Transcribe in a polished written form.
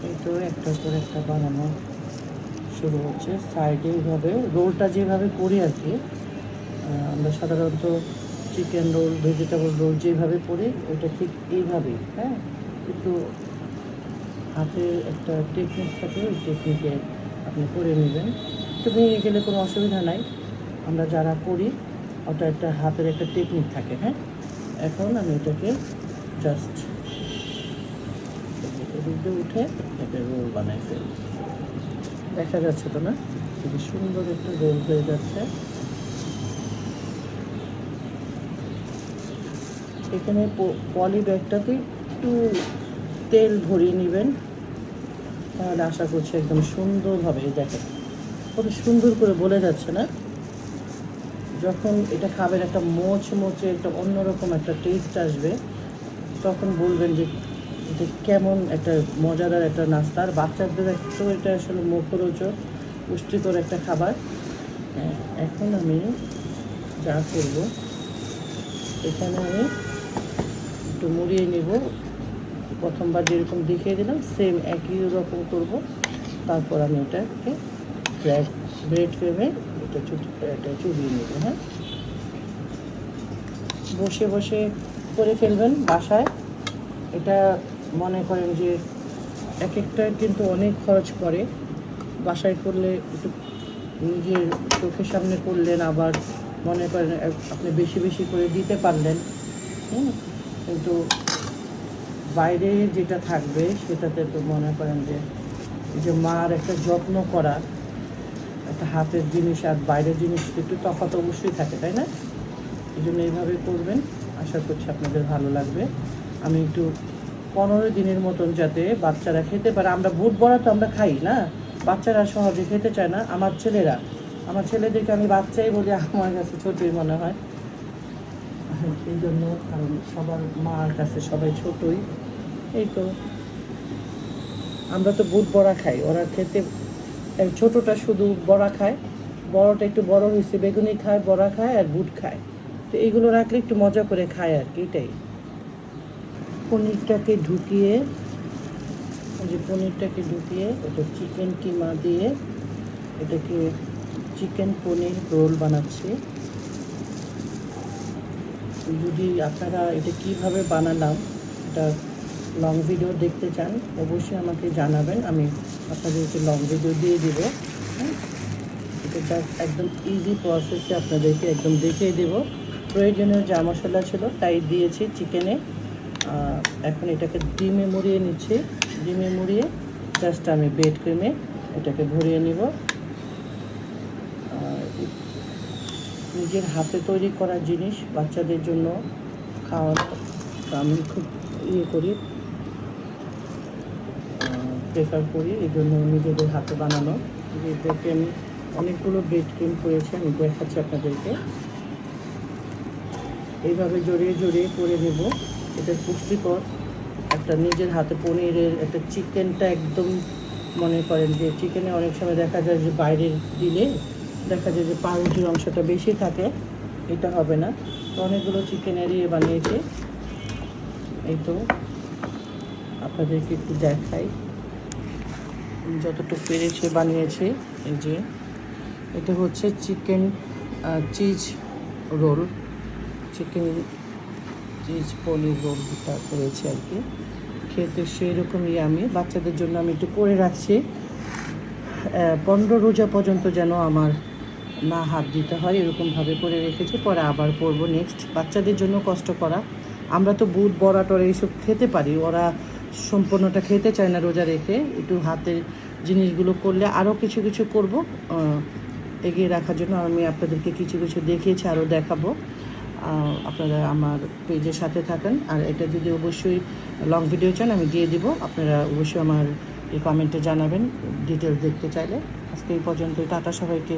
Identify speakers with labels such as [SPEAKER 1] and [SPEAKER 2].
[SPEAKER 1] এই তো একটার পর একটা বানানো শুরু হচ্ছে। সাইডে এইভাবে রোলটা যেভাবে করি আর কি, আমরা সাধারণত চিকেন রোল, ভেজিটেবল রোল যেভাবে করি ওইটা ঠিক এইভাবেই, হ্যাঁ। কিন্তু হাতে একটা টেকনিক থাকে, ওই টেকনিকে আপনি করে নেবেন। তো ভেঙে গেলে কোনো অসুবিধা নাই, আমরা যারা করি ওটা একটা হাতের একটা টেকনিক থাকে, হ্যাঁ। এখন আমি এটাকে জাস্ট এদিকে উঠে একটা রোল বানাই ফেলি। দেখা যাচ্ছে তো না, খুবই সুন্দর একটা রোল হয়ে যাচ্ছে। এখানে পলি ব্যাগটাতে একটু তেল ভরিয়ে নেবেন, তাহলে আশা করছি একদম সুন্দরভাবে দেখেন কত সুন্দর করে বলে যাচ্ছে না। যখন এটা খাবেন একটা মোচমোচে একটা অন্যরকম একটা টেস্ট আসবে, তখন বলবেন যে এটা কেমন একটা মজাদার একটা নাস্তা। আর বাচ্চাদের তো এটা আসলে মুখরোচক পুষ্টিকর একটা খাবার। এখন আমি যা করব, এখানে আমি একটু মুড়িয়ে নেব। প্রথমবার যেরকম দেখিয়ে দিলাম সেম একই রকম করব। তারপর আমি এটাকে ব্রেড ক্রিমে এটা চুবিয়ে নেব, হ্যাঁ। বসে বসে করে ফেলবেন বাসায়। এটা মনে করেন যে এক একটা কিন্তু অনেক খরচ করে, বাসায় করলে একটু নিজের চোখের সামনে করলেন, আবার মনে করেন আপনি বেশি বেশি করে দিতে পারলেন, কিন্তু বাইরে যেটা থাকবে সেটাতে তো মনে করেন যে এই যে মার একটা যত্ন করা, একটা হাতের জিনিস আর বাইরের জিনিস একটু তফাৎ অবশ্যই থাকে, তাই না? এই জন্য এইভাবে করবেন, আশা করছি আপনাদের ভালো লাগবে। আমি একটু 15 দিনের মতন যাতে বাচ্চারা খেতে পারে। আমরা বুট বড়া তো আমরা খাই না, বাচ্চারা সহজে খেতে চায় না। আমার ছেলেদেরকে আমি বাচ্চাই বলি, আমার কাছে ছোটোই মনে হয়। এই জন্য, কারণ সবার মার কাছে সবাই ছোটোই। এই তো আমরা তো বুট বড়া খাই, ওরা খেতে ছোটোটা শুধু বড়া খায়, বড়টা একটু বড় হয়েছে বেগুনি খায়, বড়া খায় আর বুট খায়। তো এইগুলো রাখলে একটু মজা করে খায় আর কি, এটাই। পনিরটাকে ঢুকিয়ে এটা চিকেন কিমা দিয়ে এটাকে চিকেন পনির রোল বানাচ্ছি। যদি আপনারা এটা কিভাবে বানালাম এটা লং ভিডিও দেখতে চান, অবশ্যই আমাকে জানাবেন, আমি আপনাদেরকে লং ভিডিও দিয়ে দেব। এটা একদম ইজি প্রসেসে আপনাদেরকে একদম দেখিয়ে দেব। প্রয়োজনীয় যা মশলা ছিল তাই দিয়েছি চিকেনে। এখন এটাকে ডিমে মুড়িয়ে নিচ্ছি। ডিমে মুড়িয়ে জাস্ট আমি ব্রেড ক্রিমে এটাকে ভরিয়ে নিব। নিজের হাতে তৈরি করা জিনিস বাচ্চাদের জন্য খাওয়ানো আমি খুব করি, প্রেফার করি। এই জন্য নিজেদের হাতে বানানো। এটাকে আমি অনেকগুলো ব্রেড ক্রিম করেছি, আমি দেখাচ্ছি আপনাদেরকে। এইভাবে জড়িয়ে জড়িয়ে করে নেব। এটা পুষ্টিকর একটা নিজের হাতে পনিরের একটা চিকেনটা একদম মনে করেন যে চিকেনে অনেক সময় দেখা যায় যে বাইরের দিলে দেখা যায় যে পাউরুটির অংশটা বেশি থাকে, এটা হবে না। তো অনেকগুলো চিকেনেরই বানিয়েছি। এই তো আপনাদেরকে একটু দেখাই, যতটুকু পেরেছি বানিয়েছি। এই যে এটা হচ্ছে chicken cheese roll, chicken cheese paneer রোলটা করেছি আর কি। খেতে সেই রকমই আমি বাচ্চাদের জন্য আমি একটু করে রাখছি। 15 রোজা পর্যন্ত যেন আমার না হাত দিতে হয় এরকমভাবে করে রেখেছি, পরে আবার করবো নেক্সট। বাচ্চাদের জন্য কষ্ট করা, আমরা তো বুট বড়া টড়া এইসব খেতে পারি, ওরা সম্পূর্ণটা খেতে চায় না রোজা রেখে। একটু হাতের জিনিসগুলো করলে আরও কিছু কিছু করব এগিয়ে রাখার জন্য। আমি আপনাদেরকে কিছু কিছু দেখিয়েছি, আরও দেখাবো। আপনারা আমার পেজের সাথে থাকেন। আর এটা যদি অবশ্যই লং ভিডিও চান আমি দিয়ে দিব, আপনারা অবশ্যই আমার এই কমেন্টে জানাবেন ডিটেলস দেখতে চাইলে। আজকে এই পর্যন্ত, টাটা সবাইকে।